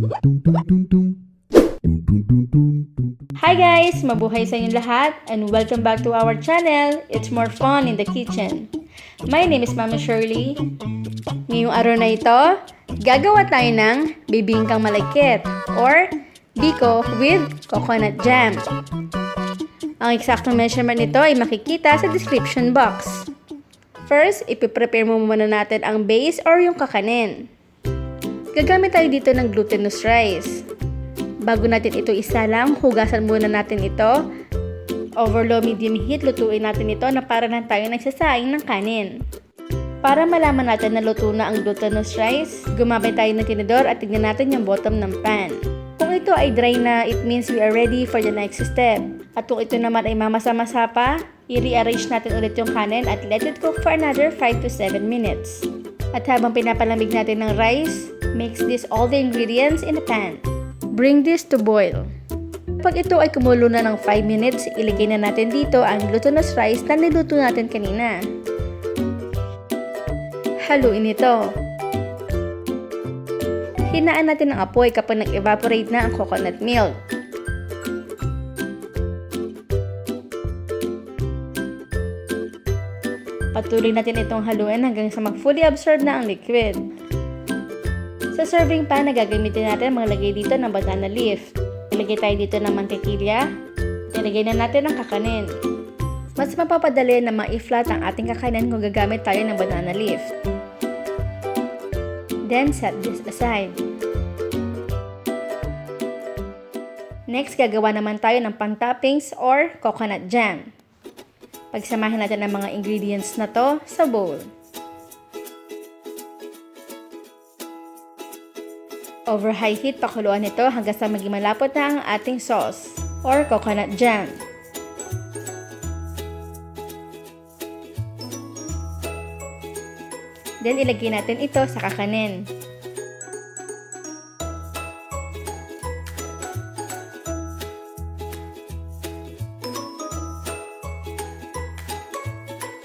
Hi guys! Mabuhay sa inyong lahat and welcome back to our channel. It's more fun in the kitchen. My name is Mama Shirley. Ngayong araw na ito, gagawa tayo ng bibingkang malagkit or biko with coconut jam. Ang eksaktong measurement nito ay makikita sa description box. First, ipiprepare mo muna natin ang base or yung kakanin. Gagamit tayo dito ng glutinous rice. Bago natin ito isalang, hugasan muna natin ito. Over low medium heat, lutuin natin ito na para lang tayo nagsasaing ng kanin. Para malaman natin na luto na ang glutinous rice, gumamit tayo ng tinidor at tignan natin yung bottom ng pan. Kung ito ay dry na, it means we are ready for the next step. At kung ito naman ay mamasa-masa pa, i-rearrange natin ulit yung kanin at let it cook for another 5 to 7 minutes. At habang pinapalamig natin ng rice, mix this all the ingredients in a pan. Bring this to boil. Pag ito ay kumulo na ng 5 minutes, ilagay na natin dito ang glutinous rice na niluto natin kanina. Haluin ito. Hinaan natin ang apoy kapag nag-evaporate na ang coconut milk. Patuloy natin itong haluin hanggang sa mag-fully absorb na ang liquid. Sa serving pan na gagamitin natin, maglagay dito ng banana leaf. Ilagay tayo dito ng mantikilya. Ilagay na natin ang kakanin. Mas mapapadali na ma-flat ang ating kakanin kung gagamit tayo ng banana leaf. Then, set this aside. Next, gagawa naman tayo ng pan-toppings or coconut jam. Pagsamahin natin ang mga ingredients na to sa bowl. Over high heat, pakuluan ito hanggang sa maging malapot na ang ating sauce or coconut jam. Then, ilagay natin ito sa kakanin.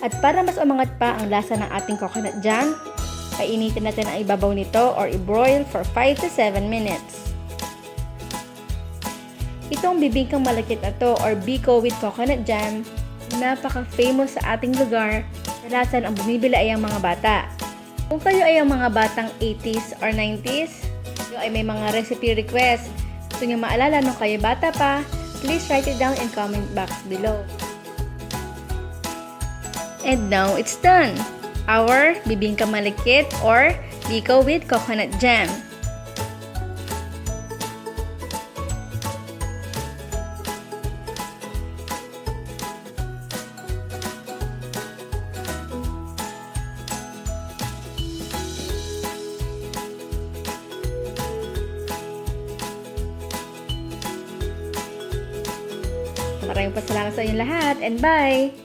At para mas umangat pa ang lasa ng ating coconut jam, painitin natin ang ibabaw nito or i-broil for 5 to 7 minutes. Itong bibingkang malagkit na to or biko with coconut jam, napaka-famous sa ating lugar. Kadalasan ang bumibili ay ang mga bata. Kung kayo ay ang mga batang 80s or 90s, kayo ay may mga recipe request, gusto nyo maalala nung kayo bata pa, please write it down in comment box below. And now it's done! Our bibingkang malagkit or biko with coconut jam. Maraming pasalamat sa inyong lahat and bye!